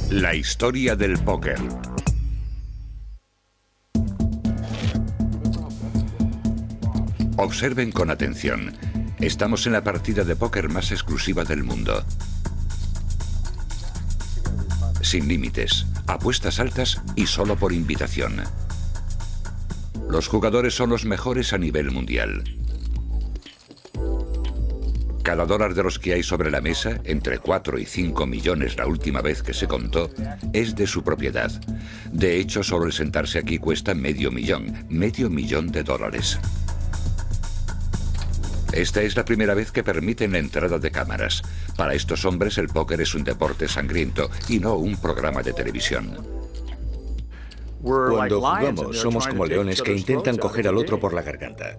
La historia del póker. Observen con atención. Estamos en la partida de póker más exclusiva del mundo. Sin límites, apuestas altas y solo por invitación. Los jugadores son los mejores a nivel mundial. Cada dólar de los que hay sobre la mesa, entre 4 y 5 millones la última vez que se contó, es de su propiedad. De hecho, solo el sentarse aquí cuesta medio millón de dólares. Esta es la primera vez que permiten la entrada de cámaras. Para estos hombres el póker es un deporte sangriento y no un programa de televisión. Cuando jugamos, somos como leones que intentan coger al otro por la garganta.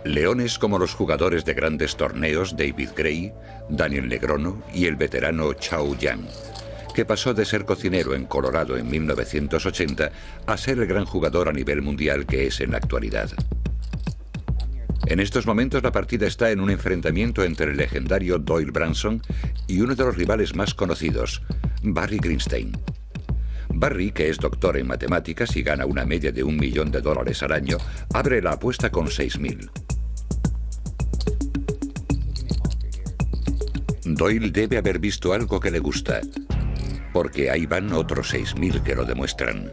Leones como los jugadores de grandes torneos David Gray, Daniel Negreanu y el veterano Chao Yang, que pasó de ser cocinero en Colorado en 1980 a ser el gran jugador a nivel mundial que es en la actualidad. En estos momentos la partida está en un enfrentamiento entre el legendario Doyle Branson y uno de los rivales más conocidos, Barry Greenstein. Barry, que es doctor en matemáticas y gana una media de $1 millón al año, abre la apuesta con 6.000. Doyle debe haber visto algo que le gusta, porque ahí van otros 6.000 que lo demuestran.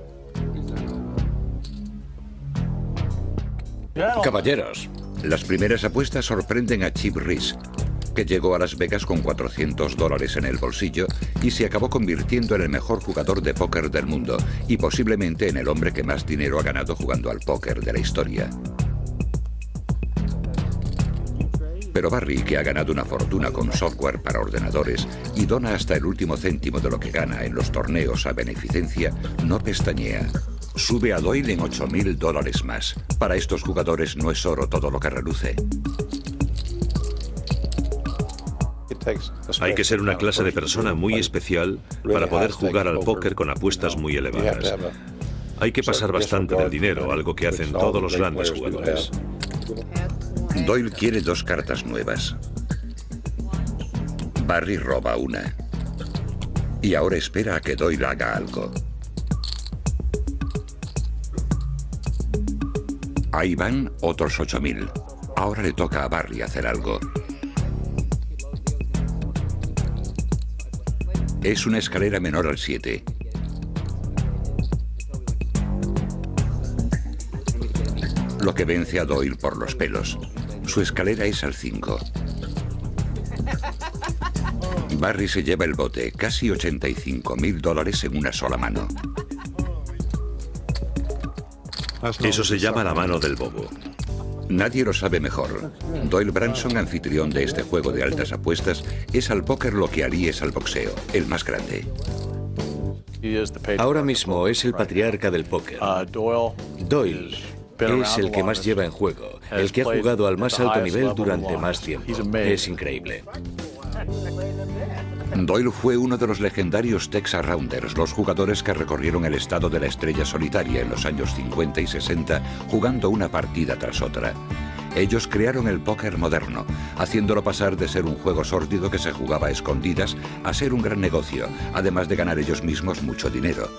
Caballeros. Las primeras apuestas sorprenden a Chip Reese, que llegó a Las Vegas con $400 en el bolsillo y se acabó convirtiendo en el mejor jugador de póker del mundo y posiblemente en el hombre que más dinero ha ganado jugando al póker de la historia. Pero Barry, que ha ganado una fortuna con software para ordenadores y dona hasta el último céntimo de lo que gana en los torneos a beneficencia, no pestañea. Sube a Doyle en $8.000 más. Para estos jugadores no es oro todo lo que reluce. Hay que ser una clase de persona muy especial para poder jugar al póker con apuestas muy elevadas. Hay que pasar bastante del dinero, algo que hacen todos los grandes jugadores. Doyle quiere 2 cartas nuevas. Barry roba una. Y ahora espera a que Doyle haga algo. Ahí van otros 8.000. Ahora le toca a Barry hacer algo. Es una escalera menor al 7. Lo que vence a Doyle por los pelos. Su escalera es al 5. Barry se lleva el bote, casi $85.000 en una sola mano. Eso se llama la mano del bobo. Nadie lo sabe mejor. Doyle Branson, anfitrión de este juego de altas apuestas, es al póker lo que Ali es al boxeo, el más grande. Ahora mismo es el patriarca del póker. Doyle es el que más lleva en juego, el que ha jugado al más alto nivel durante más tiempo. Es increíble. Doyle fue uno de los legendarios Texas Rounders, los jugadores que recorrieron el estado de la estrella solitaria en los años 50 y 60, jugando una partida tras otra. Ellos crearon el póker moderno, haciéndolo pasar de ser un juego sórdido que se jugaba a escondidas a ser un gran negocio, además de ganar ellos mismos mucho dinero.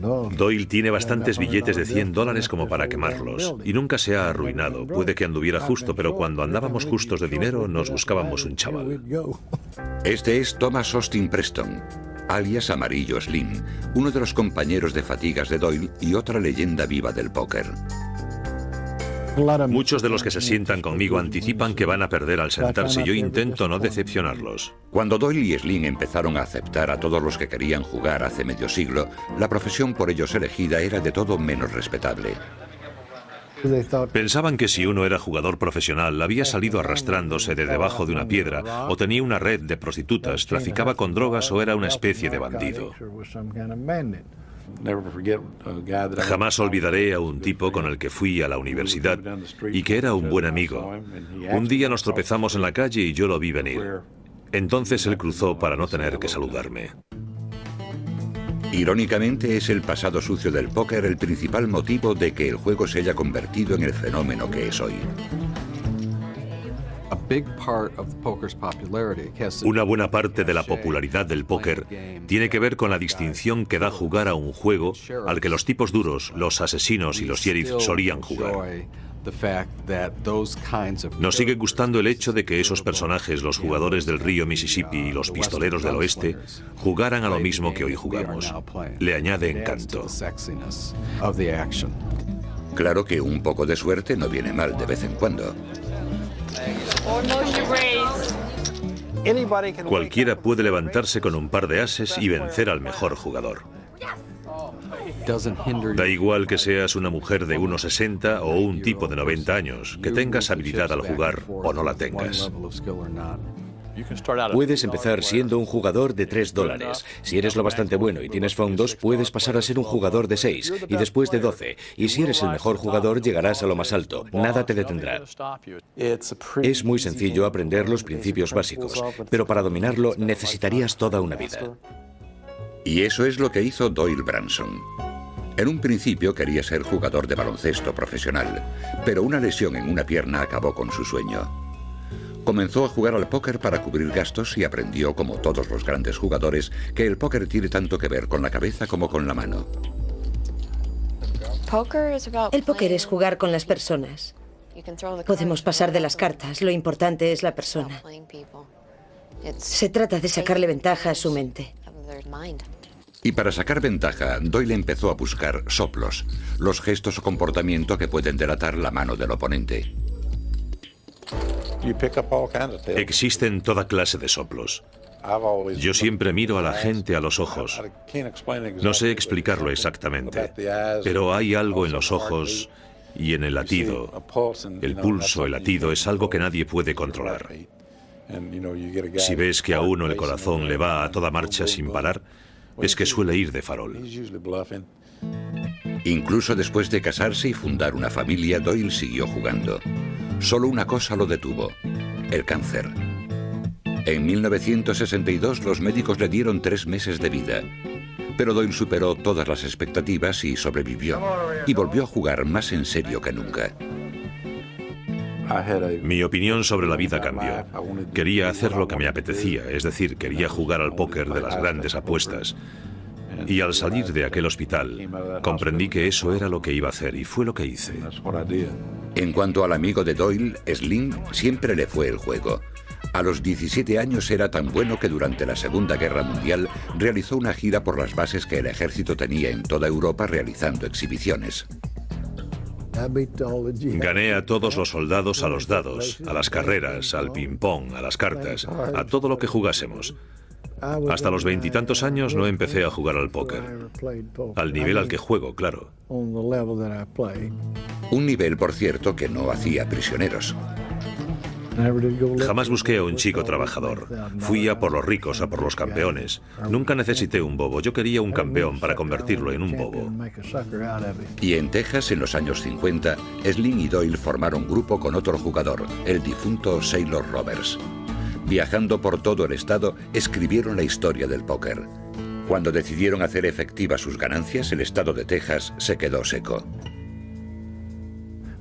Doyle tiene bastantes billetes de $100 como para quemarlos y nunca se ha arruinado. Puede que anduviera justo, pero cuando andábamos justos de dinero nos buscábamos un chaval. Este es Thomas Austin Preston, alias Amarillo Slim, uno de los compañeros de fatigas de Doyle y otra leyenda viva del póker. Muchos de los que se sientan conmigo anticipan que van a perder al sentarse y yo intento no decepcionarlos. Cuando Doyle y Slim empezaron a aceptar a todos los que querían jugar hace medio siglo, la profesión por ellos elegida era de todo menos respetable. Pensaban que si uno era jugador profesional, había salido arrastrándose de debajo de una piedra, o tenía una red de prostitutas, traficaba con drogas o era una especie de bandido. Jamás olvidaré a un tipo con el que fui a la universidad y que era un buen amigo. Un día nos tropezamos en la calle y yo lo vi venir. Entonces él cruzó para no tener que saludarme. Irónicamente, es el pasado sucio del póker el principal motivo de que el juego se haya convertido en el fenómeno que es hoy. Una buena parte de la popularidad del póker tiene que ver con la distinción que da jugar a un juego al que los tipos duros, los asesinos y los sheriffs solían jugar. Nos sigue gustando el hecho de que esos personajes, los jugadores del río Mississippi y los pistoleros del oeste, jugaran a lo mismo que hoy jugamos. Le añade encanto. Claro que un poco de suerte no viene mal de vez en cuando. Cualquiera puede levantarse con un par de ases y vencer al mejor jugador. Da igual que seas una mujer de 1,60 o un tipo de 90 años, que tengas habilidad al jugar o no la tengas. Puedes empezar siendo un jugador de $3. Si eres lo bastante bueno y tienes fondos, puedes pasar a ser un jugador de 6 y después de 12. Y si eres el mejor jugador, llegarás a lo más alto. Nada te detendrá. Es muy sencillo aprender los principios básicos, pero para dominarlo necesitarías toda una vida. Y eso es lo que hizo Doyle Branson. En un principio quería ser jugador de baloncesto profesional, pero una lesión en una pierna acabó con su sueño. Comenzó a jugar al póker para cubrir gastos y aprendió, como todos los grandes jugadores, que el póker tiene tanto que ver con la cabeza como con la mano. El póker es jugar con las personas. Podemos pasar de las cartas, lo importante es la persona. Se trata de sacarle ventaja a su mente. Y para sacar ventaja, Doyle empezó a buscar soplos, los gestos o comportamiento que pueden delatar la mano del oponente. Existen toda clase de soplos. Yo siempre miro a la gente a los ojos. No sé explicarlo exactamente, pero hay algo en los ojos y en el latido. El pulso, el latido, es algo que nadie puede controlar. Si ves que a uno el corazón le va a toda marcha sin parar, es que suele ir de farol. Incluso después de casarse y fundar una familia, Doyle siguió jugando. Solo una cosa lo detuvo: el cáncer. En 1962 los médicos le dieron 3 meses de vida. Pero Doyle superó todas las expectativas y sobrevivió. Y volvió a jugar más en serio que nunca. Mi opinión sobre la vida cambió. Quería hacer lo que me apetecía, es decir, quería jugar al póker de las grandes apuestas. Y al salir de aquel hospital, comprendí que eso era lo que iba a hacer y fue lo que hice. En cuanto al amigo de Doyle, Slim, siempre le fue el juego. A los 17 años era tan bueno que durante la Segunda Guerra Mundial realizó una gira por las bases que el ejército tenía en toda Europa realizando exhibiciones. Gané a todos los soldados a los dados, a las carreras, al ping-pong, a las cartas, a todo lo que jugásemos. Hasta los 20 y tantos años no empecé a jugar al póker. Al nivel al que juego, claro. Un nivel, por cierto, que no hacía prisioneros. Jamás busqué a un chico trabajador. Fui a por los ricos, a por los campeones. Nunca necesité un bobo. Yo quería un campeón para convertirlo en un bobo. Y en Texas, en los años 50, Slim y Doyle formaron grupo con otro jugador, el difunto Sailor Roberts. Viajando por todo el estado, escribieron la historia del póker. Cuando decidieron hacer efectivas sus ganancias, el estado de Texas se quedó seco.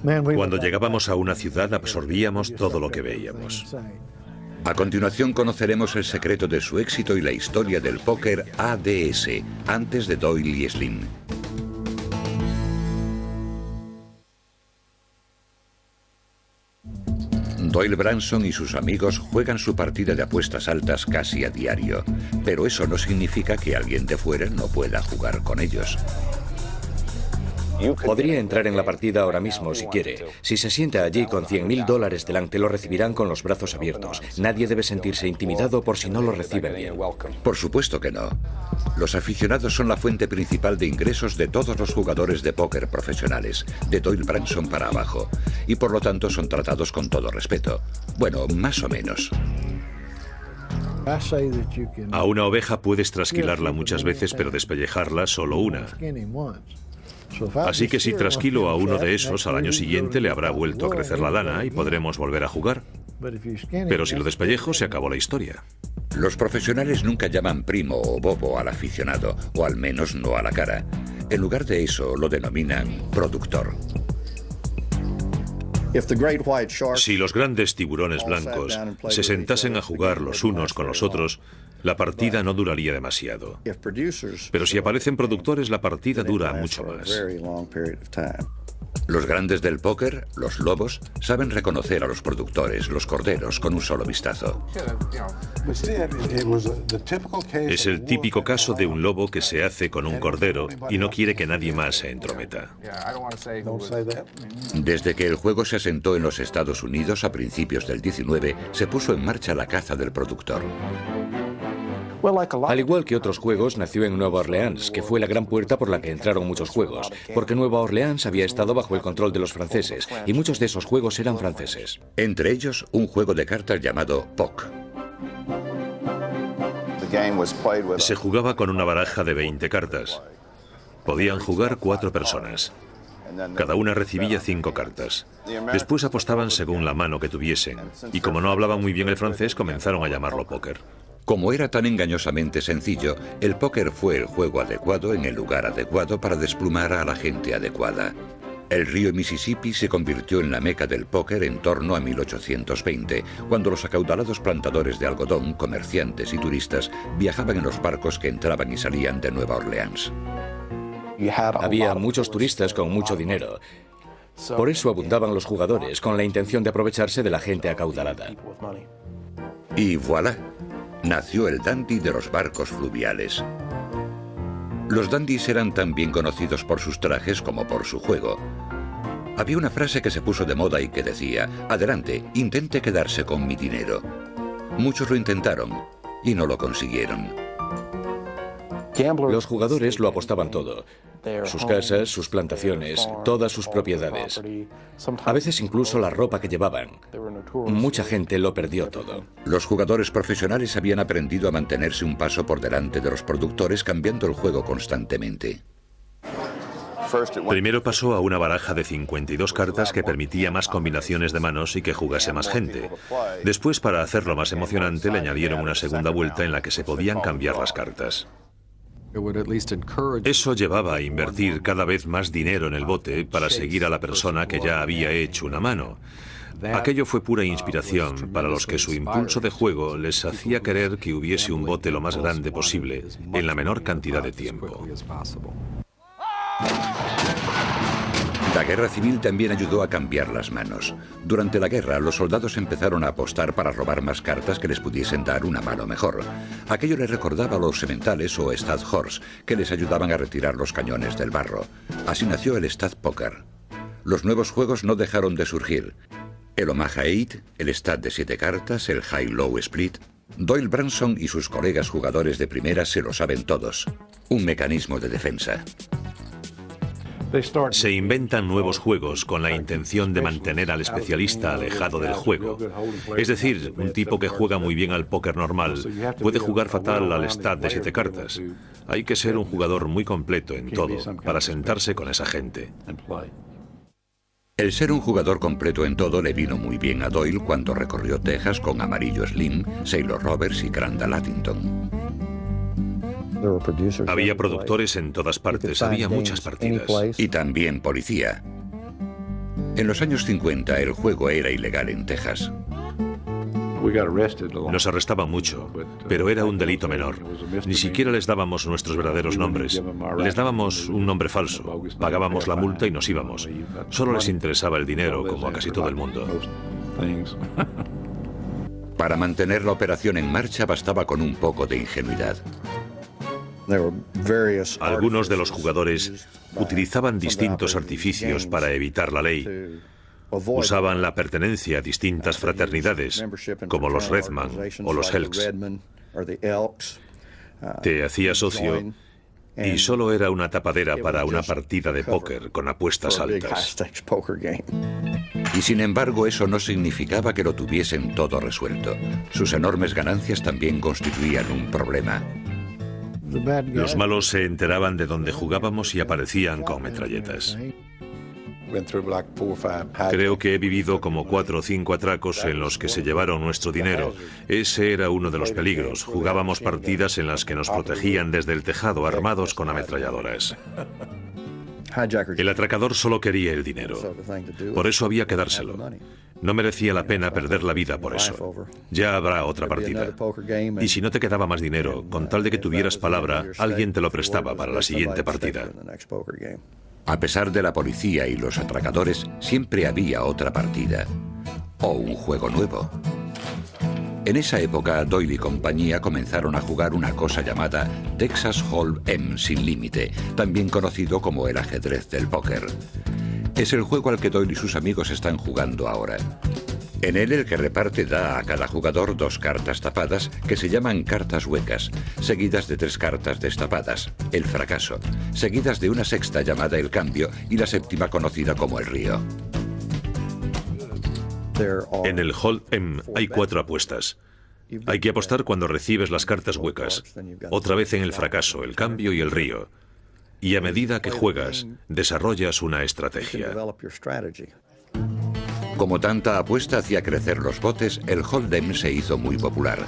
Cuando llegábamos a una ciudad absorbíamos todo lo que veíamos. A continuación conoceremos el secreto de su éxito y la historia del póker ADS, antes de Doyle y Slim. Doyle Branson y sus amigos juegan su partida de apuestas altas casi a diario, pero eso no significa que alguien de fuera no pueda jugar con ellos. Podría entrar en la partida ahora mismo si quiere. Si se sienta allí con $100.000 delante, lo recibirán con los brazos abiertos. Nadie debe sentirse intimidado por si no lo reciben bien. Por supuesto que no. Los aficionados son la fuente principal de ingresos de todos los jugadores de póker profesionales, de Doyle Branson para abajo, y por lo tanto son tratados con todo respeto. Bueno, más o menos. A una oveja puedes trasquilarla muchas veces, pero despellejarla solo una. Así que si trasquilo a uno de esos, al año siguiente le habrá vuelto a crecer la lana y podremos volver a jugar. Pero si lo despellejo, se acabó la historia. Los profesionales nunca llaman primo o bobo al aficionado, o al menos no a la cara. En lugar de eso, lo denominan productor. Si los grandes tiburones blancos se sentasen a jugar los unos con los otros, la partida no duraría demasiado. Pero si aparecen productores, la partida dura mucho más. Los grandes del póker, los lobos, saben reconocer a los productores, los corderos, con un solo vistazo. Es el típico caso de un lobo que se hace con un cordero y no quiere que nadie más se entrometa. Desde que el juego se asentó en los Estados Unidos a principios del 19, se puso en marcha la caza del productor. Al igual que otros juegos, nació en Nueva Orleans, que fue la gran puerta por la que entraron muchos juegos, porque Nueva Orleans había estado bajo el control de los franceses, y muchos de esos juegos eran franceses. Entre ellos, un juego de cartas llamado POC. Se jugaba con una baraja de 20 cartas. Podían jugar 4 personas. Cada una recibía 5 cartas. Después apostaban según la mano que tuviesen, y como no hablaban muy bien el francés, comenzaron a llamarlo póker. Como era tan engañosamente sencillo, el póker fue el juego adecuado en el lugar adecuado para desplumar a la gente adecuada. El río Mississippi se convirtió en la meca del póker en torno a 1820, cuando los acaudalados plantadores de algodón, comerciantes y turistas viajaban en los barcos que entraban y salían de Nueva Orleans. Había muchos turistas con mucho dinero. Por eso abundaban los jugadores, con la intención de aprovecharse de la gente acaudalada. Y voilà, nació el dandy de los barcos fluviales. Los dandys eran tan bien conocidos por sus trajes como por su juego. Había una frase que se puso de moda y que decía: adelante, intente quedarse con mi dinero. Muchos lo intentaron y no lo consiguieron. Los jugadores lo apostaban todo. Sus casas, sus plantaciones, todas sus propiedades. A veces incluso la ropa que llevaban. Mucha gente lo perdió todo. Los jugadores profesionales habían aprendido a mantenerse un paso por delante de los productores, cambiando el juego constantemente. Primero pasó a una baraja de 52 cartas que permitía más combinaciones de manos y que jugase más gente. Después, para hacerlo más emocionante, le añadieron una segunda vuelta en la que se podían cambiar las cartas. Eso llevaba a invertir cada vez más dinero en el bote para seguir a la persona que ya había hecho una mano. Aquello fue pura inspiración para los que su impulso de juego les hacía querer que hubiese un bote lo más grande posible en la menor cantidad de tiempo. La guerra civil también ayudó a cambiar las manos. Durante la guerra, los soldados empezaron a apostar para robar más cartas que les pudiesen dar una mano mejor. Aquello les recordaba a los sementales o Stadhorse, que les ayudaban a retirar los cañones del barro. Así nació el Stadpoker. Los nuevos juegos no dejaron de surgir. El Omaha 8, el Stad de 7 cartas, el High-Low Split. Doyle Branson y sus colegas jugadores de primera se lo saben todos. Un mecanismo de defensa. Se inventan nuevos juegos con la intención de mantener al especialista alejado del juego. Es decir, un tipo que juega muy bien al póker normal puede jugar fatal al Stad de 7 cartas. Hay que ser un jugador muy completo en todo para sentarse con esa gente. El ser un jugador completo en todo le vino muy bien a Doyle cuando recorrió Texas con Amarillo Slim, Sailor Roberts y Crandall Addington. Había productores en todas partes, había muchas partidas. Y también policía. En los años 50 el juego era ilegal en Texas. Nos arrestaban mucho, pero era un delito menor. Ni siquiera les dábamos nuestros verdaderos nombres. Les dábamos un nombre falso. Pagábamos la multa y nos íbamos. Solo les interesaba el dinero, como a casi todo el mundo. Para mantener la operación en marcha bastaba con un poco de ingenuidad. Algunos de los jugadores utilizaban distintos artificios para evitar la ley. Usaban la pertenencia a distintas fraternidades, como los Redman o los Elks. Te hacías socio y solo era una tapadera para una partida de póker con apuestas altas. Y sin embargo, eso no significaba que lo tuviesen todo resuelto. Sus enormes ganancias también constituían un problema. Los malos se enteraban de dónde jugábamos y aparecían con metralletas. Creo que he vivido como 4 o 5 atracos en los que se llevaron nuestro dinero. Ese era uno de los peligros. Jugábamos partidas en las que nos protegían desde el tejado armados con ametralladoras. El atracador solo quería el dinero. Por eso había que dárselo. No merecía la pena perder la vida por eso. Ya habrá otra partida. Y si no te quedaba más dinero, con tal de que tuvieras palabra, alguien te lo prestaba para la siguiente partida. A pesar de la policía y los atracadores, siempre había otra partida. O un juego nuevo. En esa época, Doyle y compañía comenzaron a jugar una cosa llamada Texas Hold'em sin límite, también conocido como el ajedrez del póker. Es el juego al que Doyle y sus amigos están jugando ahora. En él, el que reparte da a cada jugador 2 cartas tapadas que se llaman cartas huecas, seguidas de 3 cartas destapadas, el fracaso, seguidas de una sexta llamada el cambio y la séptima conocida como el río. En el Hold'em hay 4 apuestas. Hay que apostar cuando recibes las cartas huecas, otra vez en el fracaso, el cambio y el río. Y a medida que juegas, desarrollas una estrategia. Como tanta apuesta hacía crecer los botes, el Hold'em se hizo muy popular.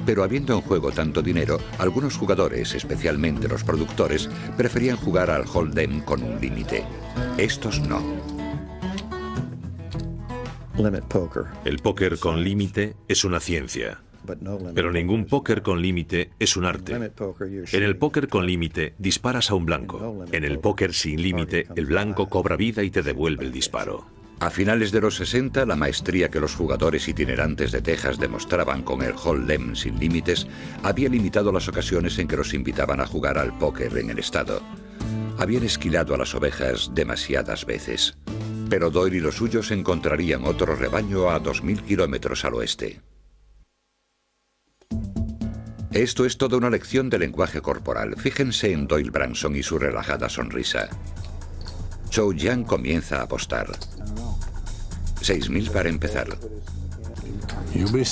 Pero habiendo en juego tanto dinero, algunos jugadores, especialmente los productores, preferían jugar al Hold'em con un límite. Estos no. El póker con límite es una ciencia, pero ningún póker con límite es un arte. En el póker con límite disparas a un blanco. En el póker sin límite, el blanco cobra vida y te devuelve el disparo. A finales de los 60, la maestría que los jugadores itinerantes de Texas demostraban con el Hold'em sin límites había limitado las ocasiones en que los invitaban a jugar al póker en el estado. Habían esquilado a las ovejas demasiadas veces. Pero Doyle y los suyos encontrarían otro rebaño a 2000 kilómetros al oeste. Esto es toda una lección de lenguaje corporal. Fíjense en Doyle Branson y su relajada sonrisa. Chow Yun comienza a apostar. 6000 para empezar.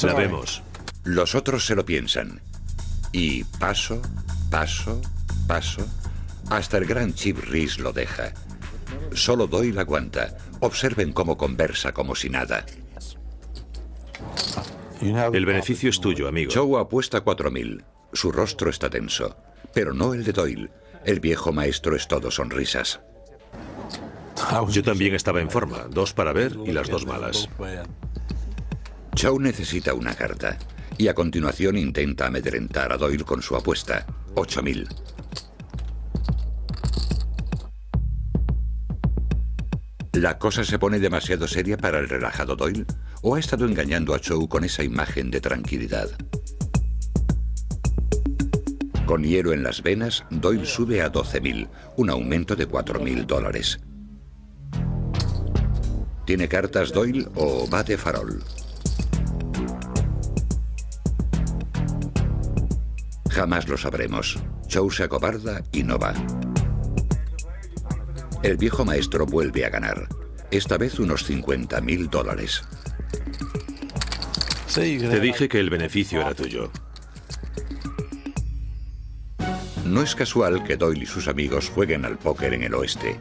La vemos. Los otros se lo piensan. Y paso, paso, paso, hasta el gran Chip Reese lo deja. Solo Doyle aguanta. Observen cómo conversa como si nada. El beneficio es tuyo, amigo. Chow apuesta 4000. Su rostro está tenso. Pero no el de Doyle. El viejo maestro es todo sonrisas. Yo también estaba en forma. 2 para ver y las 2 malas. Chow necesita una carta. Y a continuación intenta amedrentar a Doyle con su apuesta. 8000. ¿La cosa se pone demasiado seria para el relajado Doyle? ¿O ha estado engañando a Chow con esa imagen de tranquilidad? Con hielo en las venas, Doyle sube a 12000, un aumento de $4000. ¿Tiene cartas Doyle o va de farol? Jamás lo sabremos. Chow se acobarda y no va. El viejo maestro vuelve a ganar, esta vez unos $50.000. Te dije que el beneficio era tuyo. No es casual que Doyle y sus amigos jueguen al póker en el oeste.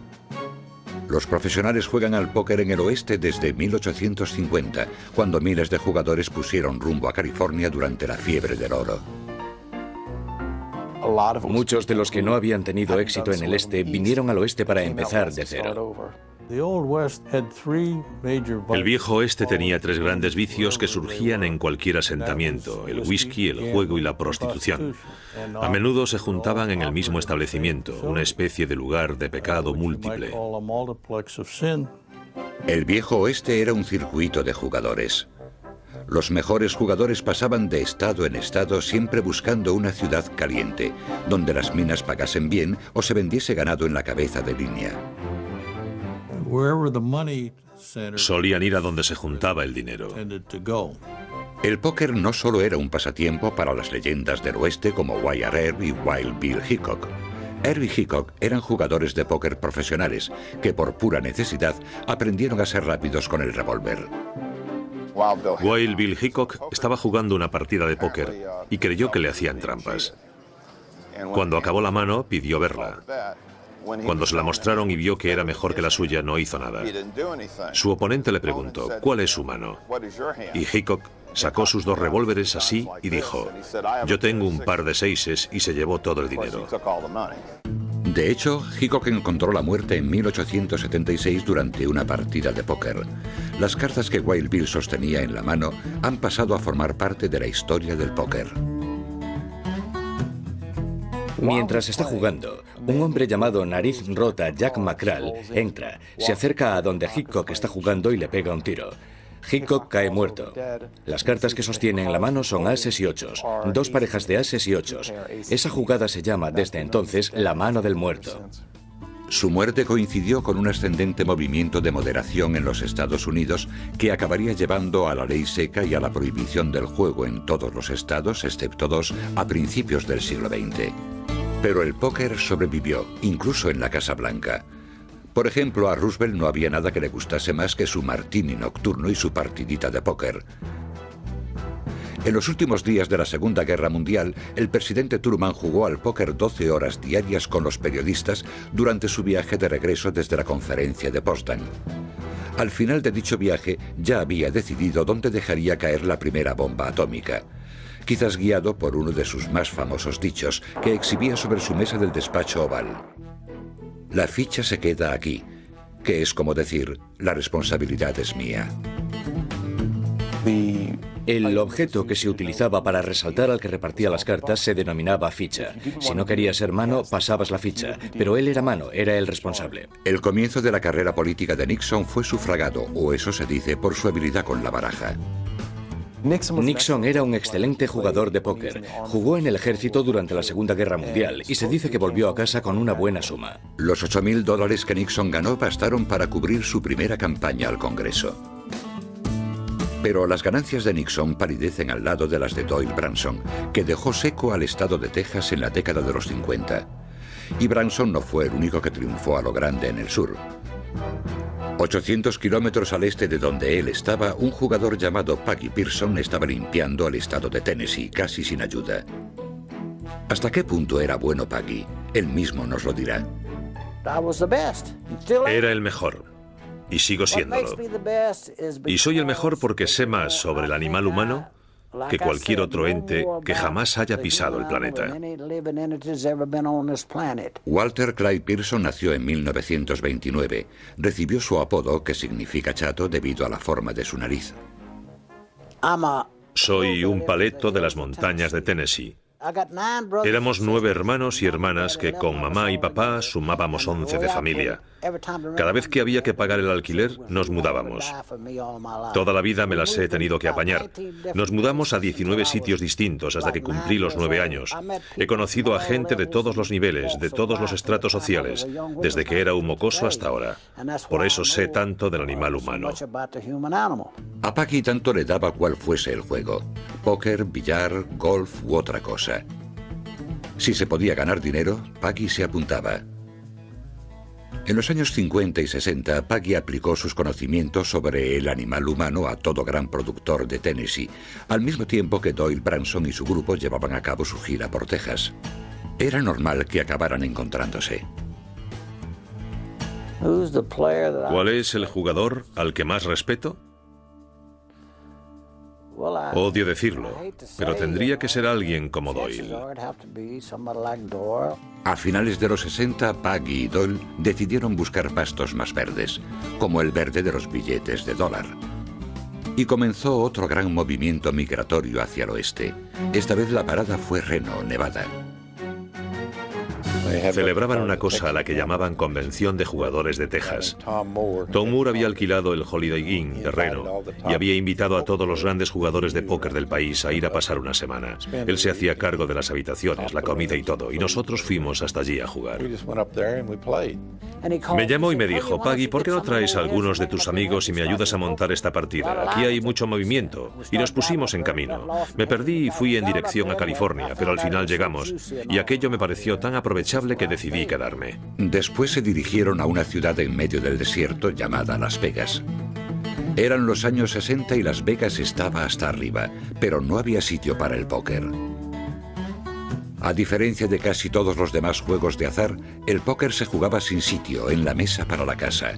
Los profesionales juegan al póker en el oeste desde 1850, cuando miles de jugadores pusieron rumbo a California durante la fiebre del oro. Muchos de los que no habían tenido éxito en el este vinieron al oeste para empezar de cero. El viejo oeste tenía 3 grandes vicios que surgían en cualquier asentamiento: el whisky, el juego y la prostitución. A menudo se juntaban en el mismo establecimiento, una especie de lugar de pecado múltiple. El viejo oeste era un circuito de jugadores. Los mejores jugadores pasaban de estado en estado siempre buscando una ciudad caliente, donde las minas pagasen bien o se vendiese ganado en la cabeza de línea. Solían ir a donde se juntaba el dinero. El póker no solo era un pasatiempo para las leyendas del oeste como Wyatt Earp y Wild Bill Hickok. Earp y Hickok eran jugadores de póker profesionales que por pura necesidad aprendieron a ser rápidos con el revólver. Wild Bill Hickok estaba jugando una partida de póker y creyó que le hacían trampas. Cuando acabó la mano, pidió verla. Cuando se la mostraron y vio que era mejor que la suya, no hizo nada. Su oponente le preguntó, ¿cuál es su mano? Y Hickok sacó sus 2 revólveres así y dijo, yo tengo un par de 6s, y se llevó todo el dinero. De hecho, Hickok encontró la muerte en 1876 durante una partida de póker. Las cartas que Wild Bill sostenía en la mano han pasado a formar parte de la historia del póker. Mientras está jugando, un hombre llamado Nariz Rota Jack McCrall entra, se acerca a donde Hickok está jugando y le pega un tiro. Hickok cae muerto. Las cartas que sostiene en la mano son ases y ochos, dos parejas de ases y ochos. Esa jugada se llama desde entonces la mano del muerto. Su muerte coincidió con un ascendente movimiento de moderación en los Estados Unidos que acabaría llevando a la ley seca y a la prohibición del juego en todos los estados, excepto dos, a principios del siglo XX. Pero el póker sobrevivió, incluso en la Casa Blanca. Por ejemplo, a Roosevelt no había nada que le gustase más que su martini nocturno y su partidita de póker. En los últimos días de la Segunda Guerra Mundial, el presidente Truman jugó al póker 12 horas diarias con los periodistas durante su viaje de regreso desde la conferencia de Potsdam. Al final de dicho viaje, ya había decidido dónde dejaría caer la primera bomba atómica. Quizás guiado por uno de sus más famosos dichos, que exhibía sobre su mesa del despacho oval. La ficha se queda aquí, que es como decir, la responsabilidad es mía. El objeto que se utilizaba para resaltar al que repartía las cartas se denominaba ficha. Si no querías ser mano, pasabas la ficha, pero él era mano, era el responsable. El comienzo de la carrera política de Nixon fue sufragado, o eso se dice, por su habilidad con la baraja. Nixon era un excelente jugador de póker. Jugó en el ejército durante la Segunda Guerra Mundial y se dice que volvió a casa con una buena suma. Los $8.000 que Nixon ganó bastaron para cubrir su primera campaña al Congreso. Pero las ganancias de Nixon palidecen al lado de las de Doyle Branson, que dejó seco al estado de Texas en la década de los 50. Y Branson no fue el único que triunfó a lo grande en el sur. 800 kilómetros al este de donde él estaba, un jugador llamado Puggy Pearson estaba limpiando el estado de Tennessee, casi sin ayuda. ¿Hasta qué punto era bueno Puggy? Él mismo nos lo dirá. Era el mejor. Y sigo siéndolo. Y soy el mejor porque sé más sobre el animal humano que cualquier otro ente que jamás haya pisado el planeta. Walter Clyde Pearson nació en 1929. Recibió su apodo, que significa chato, debido a la forma de su nariz. Soy un paleto de las montañas de Tennessee. Éramos 9 hermanos y hermanas que con mamá y papá sumábamos 11 de familia. Cada vez que había que pagar el alquiler, nos mudábamos. Toda la vida me las he tenido que apañar. Nos mudamos a 19 sitios distintos hasta que cumplí los 9 años. He conocido a gente de todos los niveles, de todos los estratos sociales, desde que era un mocoso hasta ahora. Por eso sé tanto del animal humano. A Puggy tanto le daba cual fuese el juego: póker, billar, golf u otra cosa. Si se podía ganar dinero, Puggy se apuntaba. En los años 50 y 60, Puggy aplicó sus conocimientos sobre el animal humano a todo gran productor de Tennessee, al mismo tiempo que Doyle Branson y su grupo llevaban a cabo su gira por Texas. Era normal que acabaran encontrándose. ¿Cuál es el jugador al que más respeto? Odio decirlo, pero tendría que ser alguien como Doyle. A finales de los 60, Puggy y Doyle decidieron buscar pastos más verdes, como el verde de los billetes de $1. Y comenzó otro gran movimiento migratorio hacia el oeste. Esta vez la parada fue Reno, Nevada. Celebraban una cosa a la que llamaban Convención de Jugadores de Texas. Tom Moore había alquilado el Holiday Inn de Reno y había invitado a todos los grandes jugadores de póker del país a ir a pasar una semana. Él se hacía cargo de las habitaciones, la comida y todo, y nosotros fuimos hasta allí a jugar. Me llamó y me dijo: Puggy, ¿por qué no traes a algunos de tus amigos y me ayudas a montar esta partida? Aquí hay mucho movimiento. Y nos pusimos en camino. Me perdí y fui en dirección a California, pero al final llegamos, y aquello me pareció tan aprovechable que decidí quedarme. Después se dirigieron a una ciudad en medio del desierto llamada Las Vegas. Eran los años 60 y Las Vegas estaba hasta arriba, pero no había sitio para el póker. A diferencia de casi todos los demás juegos de azar, el póker se jugaba sin sitio, en la mesa para la casa.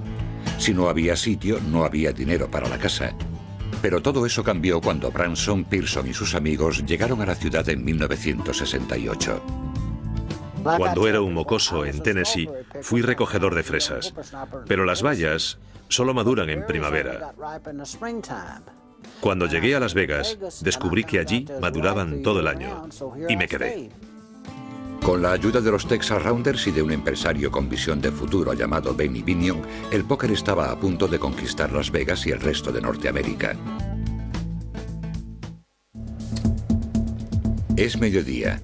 Si no había sitio, no había dinero para la casa. Pero todo eso cambió cuando Branson, Pearson y sus amigos llegaron a la ciudad en 1968. Cuando era un mocoso en Tennessee, fui recogedor de fresas, pero las bayas solo maduran en primavera. Cuando llegué a Las Vegas, descubrí que allí maduraban todo el año y me quedé. Con la ayuda de los Texas Rounders y de un empresario con visión de futuro llamado Benny Binion, el póker estaba a punto de conquistar Las Vegas y el resto de Norteamérica. Es mediodía.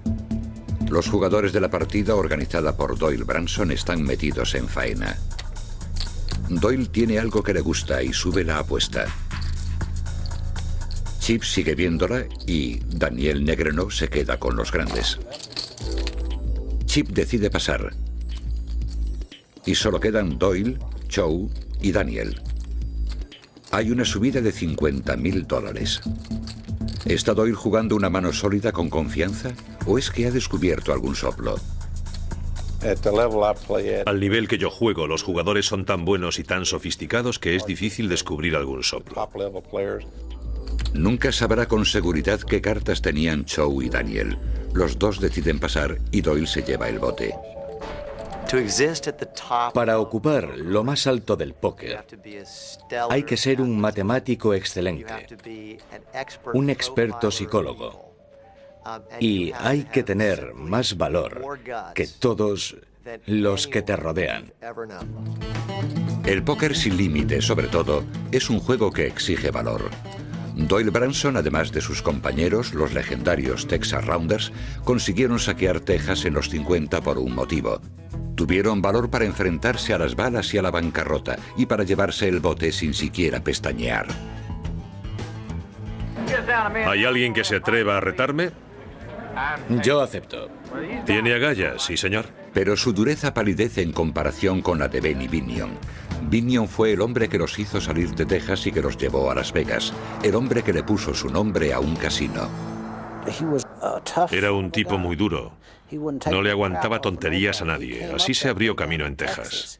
Los jugadores de la partida organizada por Doyle Branson están metidos en faena. Doyle tiene algo que le gusta y sube la apuesta. Chip sigue viéndola y Daniel Negreanu se queda con los grandes. Chip decide pasar. Y solo quedan Doyle, Chow y Daniel. Hay una subida de $50.000. ¿Está Doyle jugando una mano sólida con confianza o es que ha descubierto algún soplo? Al nivel que yo juego, los jugadores son tan buenos y tan sofisticados que es difícil descubrir algún soplo. Nunca sabrá con seguridad qué cartas tenían Chow y Daniel. Los dos deciden pasar y Doyle se lleva el bote. Para ocupar lo más alto del póker, hay que ser un matemático excelente, un experto psicólogo, y hay que tener más valor que todos los que te rodean. El póker sin límite, sobre todo, es un juego que exige valor. Doyle Branson, además de sus compañeros, los legendarios Texas Rounders, consiguieron saquear Texas en los 50 por un motivo. Tuvieron valor para enfrentarse a las balas y a la bancarrota y para llevarse el bote sin siquiera pestañear. ¿Hay alguien que se atreva a retarme? Yo acepto. ¿Tiene agallas? Sí, señor. Pero su dureza palidece en comparación con la de Benny Binion. Binion fue el hombre que los hizo salir de Texas y que los llevó a Las Vegas. El hombre que le puso su nombre a un casino. Era un tipo muy duro. No le aguantaba tonterías a nadie. Así se abrió camino en Texas.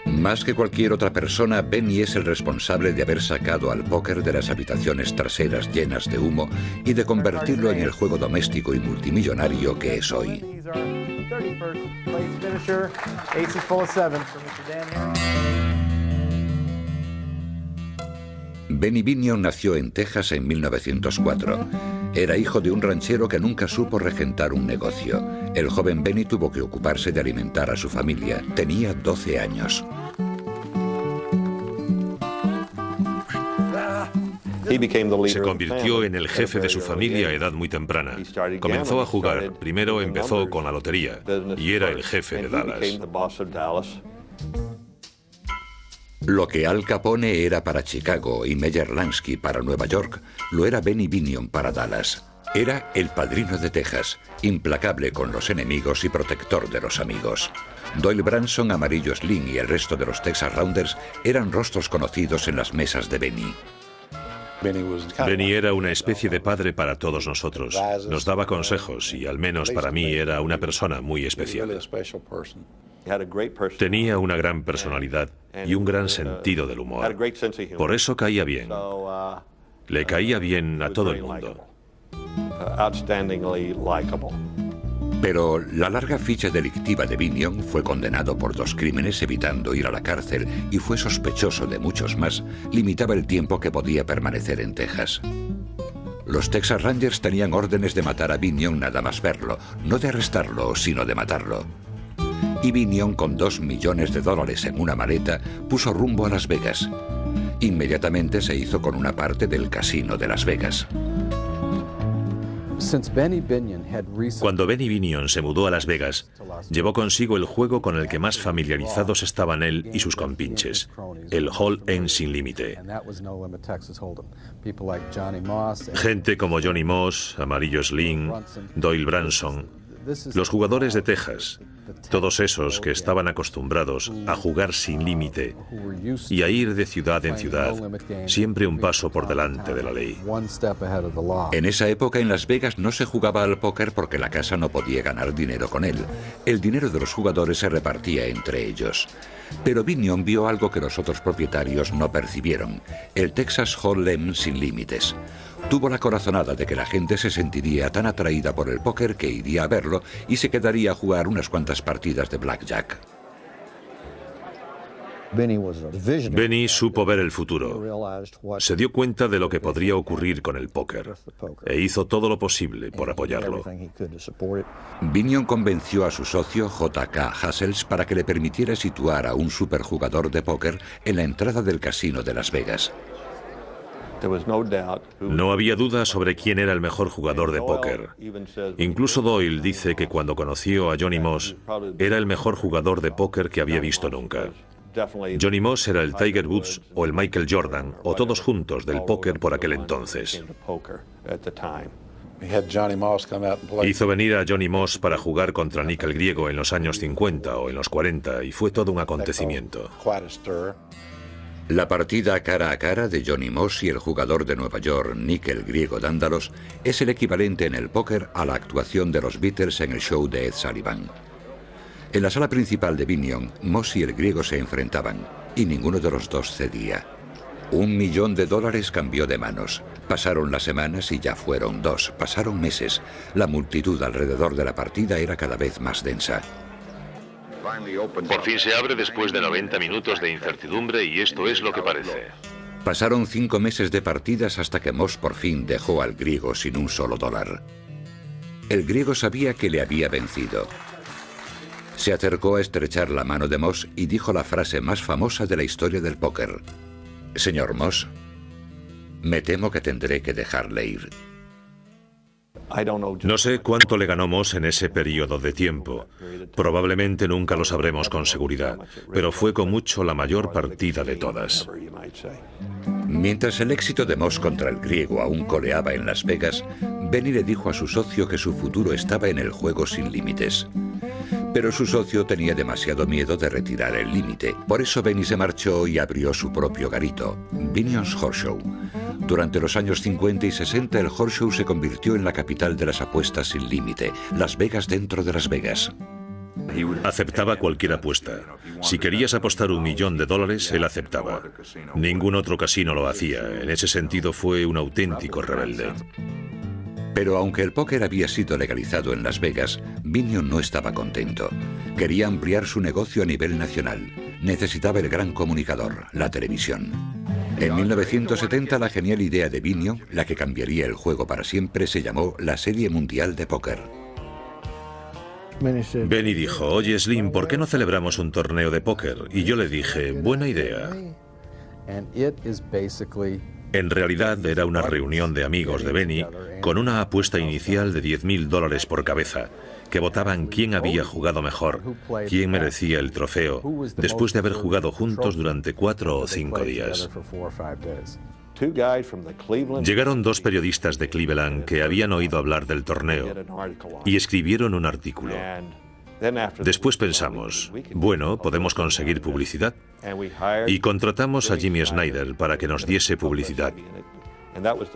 Más que cualquier otra persona, Benny es el responsable de haber sacado al póker de las habitaciones traseras llenas de humo y de convertirlo en el juego doméstico y multimillonario que es hoy. Benny Binion nació en Texas en 1904. Era hijo de un ranchero que nunca supo regentar un negocio. El joven Benny tuvo que ocuparse de alimentar a su familia. Tenía 12 años. Se convirtió en el jefe de su familia a edad muy temprana. Comenzó a jugar. Primero empezó con la lotería y era el jefe de Dallas. Lo que Al Capone era para Chicago y Meyer Lansky para Nueva York, lo era Benny Binion para Dallas. Era el padrino de Texas, implacable con los enemigos y protector de los amigos. Doyle Branson, Amarillo Slim y el resto de los Texas Rounders eran rostros conocidos en las mesas de Benny. Benny era una especie de padre para todos nosotros. Nos daba consejos y, al menos para mí, era una persona muy especial. Tenía una gran personalidad y un gran sentido del humor. Por eso caía bien. Le caía bien a todo el mundo. Pero la larga ficha delictiva de Binion, fue condenado por 2 crímenes evitando ir a la cárcel y fue sospechoso de muchos más, limitaba el tiempo que podía permanecer en Texas. Los Texas Rangers tenían órdenes de matar a Binion nada más verlo, no de arrestarlo, sino de matarlo. Y Binion, con $2 millones en una maleta, puso rumbo a Las Vegas. Inmediatamente se hizo con una parte del casino de Las Vegas. Cuando Benny Binion se mudó a Las Vegas, llevó consigo el juego con el que más familiarizados estaban él y sus compinches, el Hold-Em sin límite. Gente como Johnny Moss, Amarillo Slim, Doyle Branson, los jugadores de Texas, todos esos que estaban acostumbrados a jugar sin límite y a ir de ciudad en ciudad, siempre un paso por delante de la ley. En esa época en Las Vegas no se jugaba al póker porque la casa no podía ganar dinero con él. El dinero de los jugadores se repartía entre ellos. Pero Binion vio algo que los otros propietarios no percibieron: el Texas Hold-Em sin límites. Tuvo la corazonada de que la gente se sentiría tan atraída por el póker que iría a verlo y se quedaría a jugar unas cuantas partidas de blackjack. Benny supo ver el futuro. Se dio cuenta de lo que podría ocurrir con el póker e hizo todo lo posible por apoyarlo. Binion convenció a su socio J.K. Hassels para que le permitiera situar a un superjugador de póker en la entrada del casino de Las Vegas. No había duda sobre quién era el mejor jugador de póker. Incluso Doyle dice que cuando conoció a Johnny Moss, era el mejor jugador de póker que había visto nunca. Johnny Moss era el Tiger Woods o el Michael Jordan, o todos juntos del póker por aquel entonces. Hizo venir a Johnny Moss para jugar contra Nick el Griego en los años 50 o en los 40 y fue todo un acontecimiento. La partida cara a cara de Johnny Moss y el jugador de Nueva York, Nick el Griego Dándalos, es el equivalente en el póker a la actuación de los Beatles en el show de Ed Sullivan. En la sala principal de Binion, Moss y el griego se enfrentaban, y ninguno de los dos cedía. $1 millón cambió de manos. Pasaron las semanas y ya fueron 2. Pasaron meses. La multitud alrededor de la partida era cada vez más densa. Por fin se abre después de 90 minutos de incertidumbre y esto es lo que parece. Pasaron 5 meses de partidas hasta que Moss por fin dejó al griego sin un solo dólar. El griego sabía que le había vencido. Se acercó a estrechar la mano de Moss y dijo la frase más famosa de la historia del póker. Señor Moss, me temo que tendré que dejarle ir. No sé cuánto le ganó Moss en ese periodo de tiempo. Probablemente nunca lo sabremos con seguridad, pero fue con mucho la mayor partida de todas. Mientras el éxito de Moss contra el griego aún coleaba en Las Vegas, Benny le dijo a su socio que su futuro estaba en el juego sin límites. Pero su socio tenía demasiado miedo de retirar el límite. Por eso Benny se marchó y abrió su propio garito, Binion's Horse Show. Durante los años 50 y 60 el Horse Show se convirtió en la capital de las apuestas sin límite, Las Vegas dentro de Las Vegas. Aceptaba cualquier apuesta. Si querías apostar $1 millón, él aceptaba. Ningún otro casino lo hacía. En ese sentido fue un auténtico rebelde. Pero aunque el póker había sido legalizado en Las Vegas, Binion no estaba contento. Quería ampliar su negocio a nivel nacional. Necesitaba el gran comunicador, la televisión. En 1970 la genial idea de Binion, la que cambiaría el juego para siempre, se llamó la Serie Mundial de Póker. Benny dijo, oye Slim, ¿por qué no celebramos un torneo de póker? Y yo le dije, buena idea. En realidad era una reunión de amigos de Benny con una apuesta inicial de $10.000 por cabeza, que votaban quién había jugado mejor, quién merecía el trofeo, después de haber jugado juntos durante 4 o 5 días. Llegaron 2 periodistas de Cleveland que habían oído hablar del torneo y escribieron un artículo. Después pensamos, bueno, podemos conseguir publicidad. Y contratamos a Jimmy Snyder para que nos diese publicidad.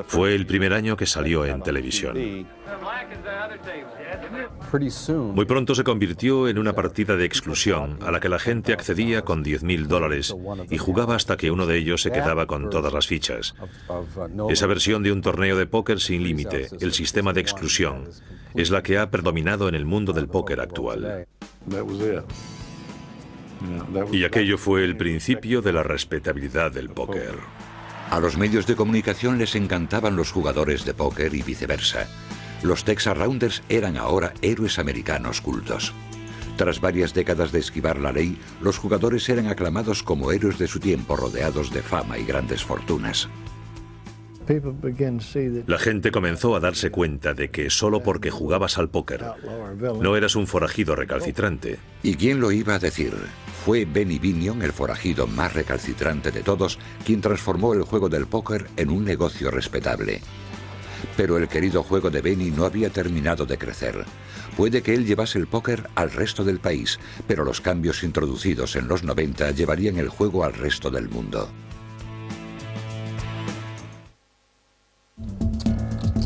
Fue el primer año que salió en televisión. Muy pronto se convirtió en una partida de exclusión a la que la gente accedía con $10.000 y jugaba hasta que uno de ellos se quedaba con todas las fichas. Esa versión de un torneo de póker sin límite, el sistema de exclusión, es la que ha predominado en el mundo del póker actual. Y aquello fue el principio de la respetabilidad del póker. A los medios de comunicación les encantaban los jugadores de póker y viceversa. Los Texas Rounders eran ahora héroes americanos cultos. Tras varias décadas de esquivar la ley, los jugadores eran aclamados como héroes de su tiempo, rodeados de fama y grandes fortunas. La gente comenzó a darse cuenta de que solo porque jugabas al póker no eras un forajido recalcitrante. ¿Y quién lo iba a decir? Fue Benny Binion, el forajido más recalcitrante de todos, quien transformó el juego del póker en un negocio respetable. Pero el querido juego de Benny no había terminado de crecer. Puede que él llevase el póker al resto del país, pero los cambios introducidos en los 90 llevarían el juego al resto del mundo.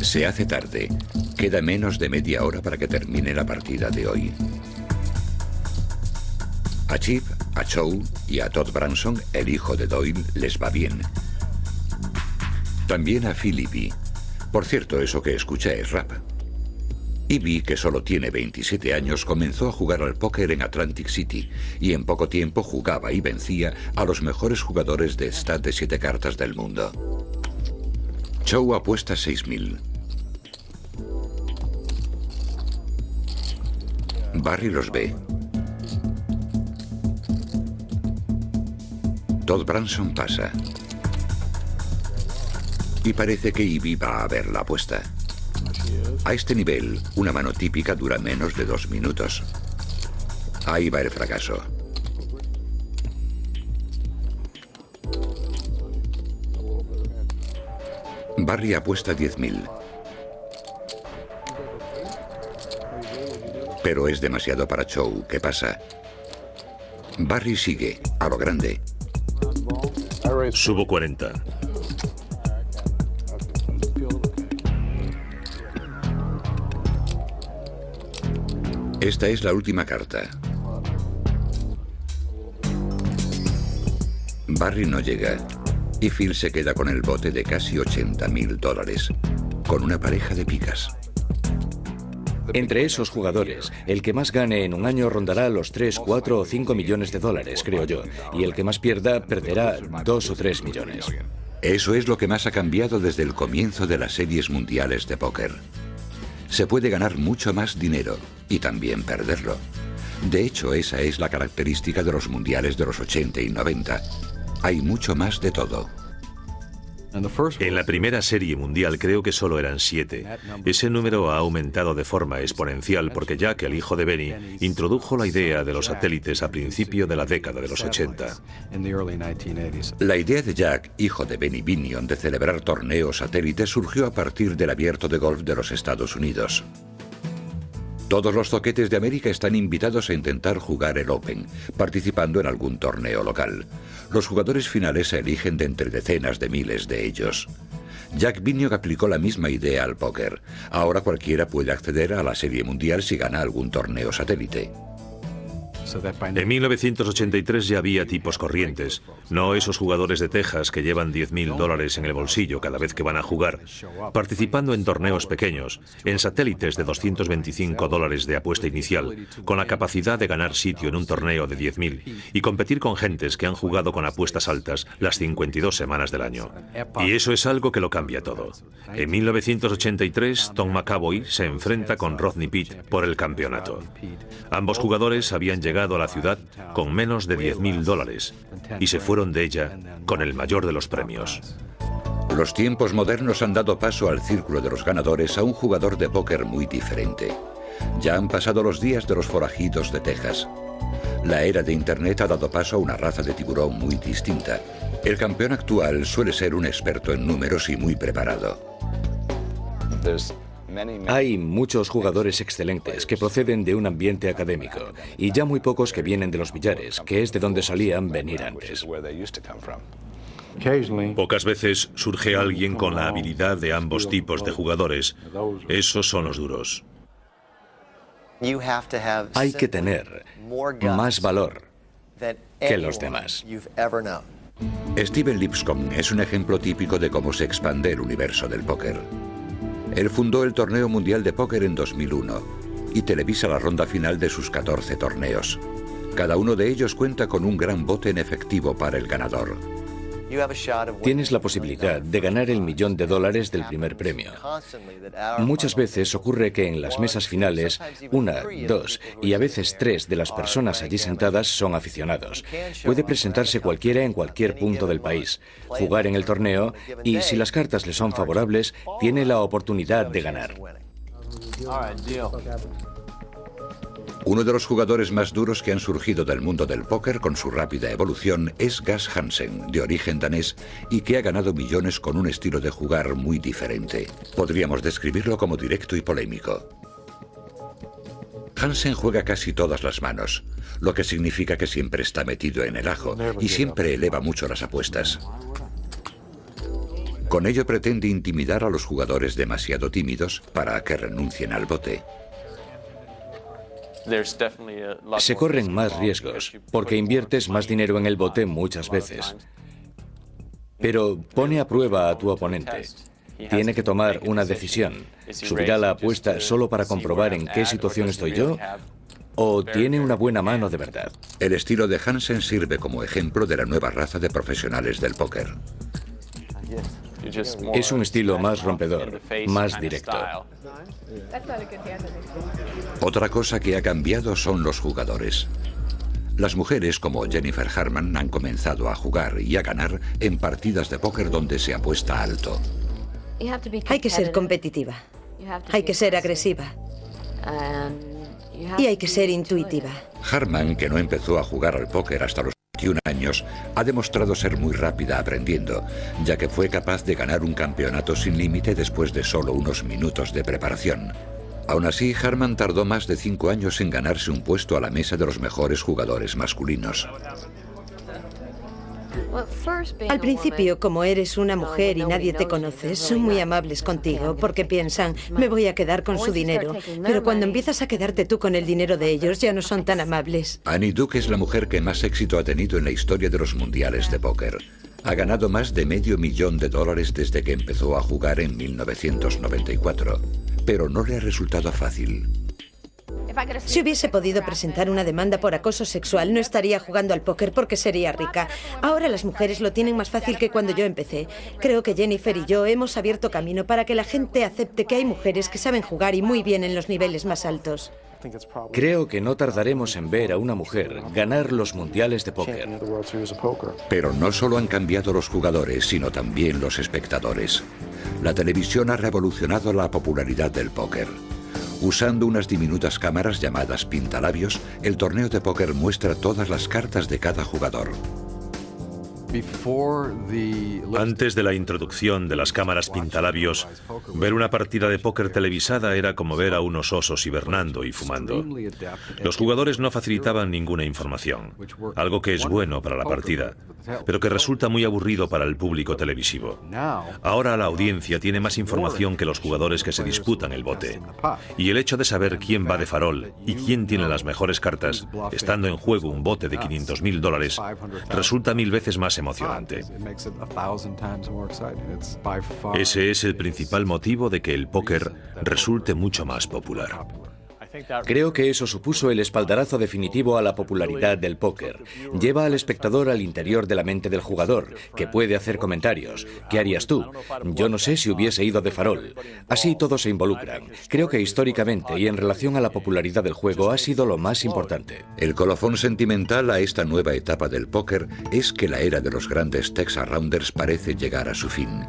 Se hace tarde. Queda menos de media hora para que termine la partida de hoy. A Chip, a Chow y a Todd Branson, el hijo de Doyle, les va bien. También a Philippi. Por cierto, eso que escucha es rap. Ivy, que solo tiene 27 años, comenzó a jugar al póker en Atlantic City y en poco tiempo jugaba y vencía a los mejores jugadores de stat de 7 cartas del mundo. Chow apuesta 6.000. Barry los ve. Todd Branson pasa. Y parece que Ivy va a ver la apuesta. A este nivel, una mano típica dura menos de 2 minutos. Ahí va el fracaso. Barry apuesta 10.000. Pero es demasiado para Chow. ¿Qué pasa? Barry sigue, a lo grande. Subo 40. Esta es la última carta. Barry no llega y Phil se queda con el bote de casi $80.000, con una pareja de picas. Entre esos jugadores, el que más gane en un año rondará los 3, 4 o 5 millones de dólares, creo yo, y el que más pierda perderá 2 o 3 millones. Eso es lo que más ha cambiado desde el comienzo de las series mundiales de póker. Se puede ganar mucho más dinero y también perderlo. De hecho, esa es la característica de los mundiales de los 80 y 90. Hay mucho más de todo. En la primera serie mundial creo que solo eran 7. Ese número ha aumentado de forma exponencial porque Jack, el hijo de Benny, introdujo la idea de los satélites a principio de la década de los 80. La idea de Jack, hijo de Benny Binion, de celebrar torneos satélites surgió a partir del Abierto de Golf de los Estados Unidos. Todos los zoquetes de América están invitados a intentar jugar el Open, participando en algún torneo local. Los jugadores finales se eligen de entre decenas de miles de ellos. Jack Binion aplicó la misma idea al póker. Ahora cualquiera puede acceder a la Serie Mundial si gana algún torneo satélite. En 1983 ya había tipos corrientes, no esos jugadores de Texas que llevan $10.000 en el bolsillo cada vez que van a jugar, participando en torneos pequeños, en satélites de $225 de apuesta inicial, con la capacidad de ganar sitio en un torneo de 10.000 y competir con gentes que han jugado con apuestas altas las 52 semanas del año. Y eso es algo que lo cambia todo. En 1983, Tom McAvoy se enfrenta con Rodney Peete por el campeonato. Ambos jugadores habían llegado a la ciudad con menos de $10.000 y se fueron de ella con el mayor de los premios. Los tiempos modernos han dado paso al círculo de los ganadores a un jugador de póker muy diferente. Ya han pasado los días de los forajidos de Texas. La era de Internet ha dado paso a una raza de tiburón muy distinta. El campeón actual suele ser un experto en números y muy preparado. Hay muchos jugadores excelentes que proceden de un ambiente académico y ya muy pocos que vienen de los billares, que es de donde solían venir antes. Pocas veces surge alguien con la habilidad de ambos tipos de jugadores. Esos son los duros. Hay que tener más valor que los demás. Steven Lipscomb es un ejemplo típico de cómo se expande el universo del póker. Él fundó el Torneo Mundial de Póker en 2001 y televisa la ronda final de sus 14 torneos. Cada uno de ellos cuenta con un gran bote en efectivo para el ganador. Tienes la posibilidad de ganar el $1.000.000 del primer premio. Muchas veces ocurre que en las mesas finales, 1, 2 y a veces 3 de las personas allí sentadas son aficionados. Puede presentarse cualquiera en cualquier punto del país, jugar en el torneo y, si las cartas le son favorables, tiene la oportunidad de ganar. Uno de los jugadores más duros que han surgido del mundo del póker con su rápida evolución es Gus Hansen, de origen danés, y que ha ganado millones con un estilo de jugar muy diferente. Podríamos describirlo como directo y polémico. Hansen juega casi todas las manos, lo que significa que siempre está metido en el ajo y siempre eleva mucho las apuestas. Con ello pretende intimidar a los jugadores demasiado tímidos para que renuncien al bote. Se corren más riesgos, porque inviertes más dinero en el bote muchas veces. Pero pone a prueba a tu oponente. Tiene que tomar una decisión. ¿Subirá la apuesta solo para comprobar en qué situación estoy yo? ¿O tiene una buena mano de verdad? El estilo de Hansen sirve como ejemplo de la nueva raza de profesionales del póker. Es un estilo más rompedor, más directo. Otra cosa que ha cambiado son los jugadores. Las mujeres como Jennifer Harman han comenzado a jugar y a ganar en partidas de póker donde se apuesta alto. Hay que ser competitiva. Hay que ser agresiva. Y hay que ser intuitiva. Harman, que no empezó a jugar al póker hasta los 21 años, ha demostrado ser muy rápida aprendiendo, ya que fue capaz de ganar un campeonato sin límite después de solo unos minutos de preparación. Aún así, Harman tardó más de 5 años en ganarse un puesto a la mesa de los mejores jugadores masculinos. Al principio, como eres una mujer y nadie te conoce, son muy amables contigo porque piensan, me voy a quedar con su dinero. Pero cuando empiezas a quedarte tú con el dinero de ellos, ya no son tan amables. Annie Duke es la mujer que más éxito ha tenido en la historia de los mundiales de póker. Ha ganado más de $500,000 desde que empezó a jugar en 1994. Pero no le ha resultado fácil. Si hubiese podido presentar una demanda por acoso sexual, no estaría jugando al póker porque sería rica. Ahora las mujeres lo tienen más fácil que cuando yo empecé. Creo que Jennifer y yo hemos abierto camino para que la gente acepte que hay mujeres que saben jugar y muy bien en los niveles más altos. Creo que no tardaremos en ver a una mujer ganar los mundiales de póker. Pero no solo han cambiado los jugadores, sino también los espectadores. La televisión ha revolucionado la popularidad del póker. Usando unas diminutas cámaras llamadas pintalabios, el torneo de póker muestra todas las cartas de cada jugador. Antes de la introducción de las cámaras pintalabios, ver una partida de póker televisada era como ver a unos osos hibernando y fumando. Los jugadores no facilitaban ninguna información, algo que es bueno para la partida, pero que resulta muy aburrido para el público televisivo. Ahora la audiencia tiene más información que los jugadores que se disputan el bote. Y el hecho de saber quién va de farol y quién tiene las mejores cartas, estando en juego un bote de $500,000, resulta 1000 veces más emocionante. Ese es el principal motivo de que el póker resulte mucho más popular. Creo que eso supuso el espaldarazo definitivo a la popularidad del póker. Lleva al espectador al interior de la mente del jugador, que puede hacer comentarios. ¿Qué harías tú? Yo no sé si hubiese ido de farol. Así todos se involucran. Creo que históricamente y en relación a la popularidad del juego ha sido lo más importante. El colofón sentimental a esta nueva etapa del póker es que la era de los grandes Texas Rounders parece llegar a su fin.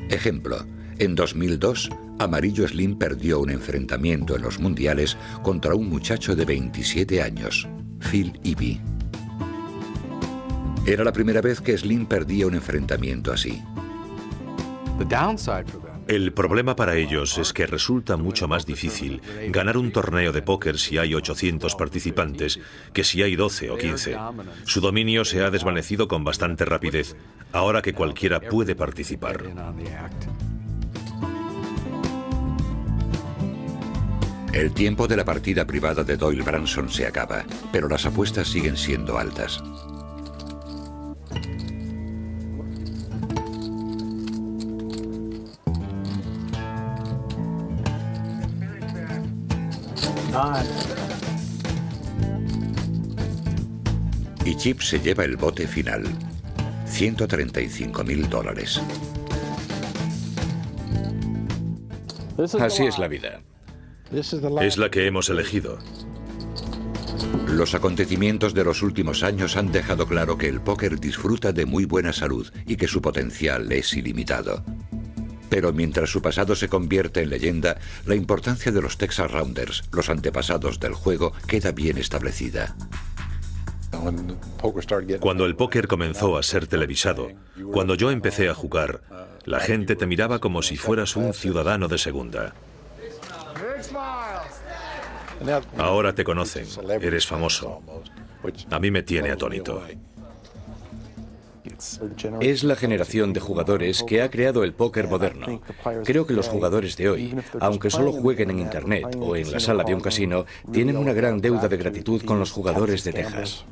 Ejemplo. En 2002, Amarillo Slim perdió un enfrentamiento en los mundiales contra un muchacho de 27 años, Phil Ivey. Era la primera vez que Slim perdía un enfrentamiento así. El problema para ellos es que resulta mucho más difícil ganar un torneo de póker si hay 800 participantes que si hay 12 o 15. Su dominio se ha desvanecido con bastante rapidez, ahora que cualquiera puede participar. El tiempo de la partida privada de Doyle Branson se acaba, pero las apuestas siguen siendo altas. Y Chip se lleva el bote final, $135,000. Así es la vida. Es la que hemos elegido. Los acontecimientos de los últimos años han dejado claro que el póker disfruta de muy buena salud y que su potencial es ilimitado. Pero mientras su pasado se convierte en leyenda, la importancia de los Texas Rounders, los antepasados del juego, queda bien establecida. Cuando el póker comenzó a ser televisado, cuando yo empecé a jugar, la gente te miraba como si fueras un ciudadano de segunda. Ahora te conocen, eres famoso. A mí me tiene atónito. Es la generación de jugadores que ha creado el póker moderno. Creo que los jugadores de hoy, aunque solo jueguen en Internet o en la sala de un casino, tienen una gran deuda de gratitud con los jugadores de Texas.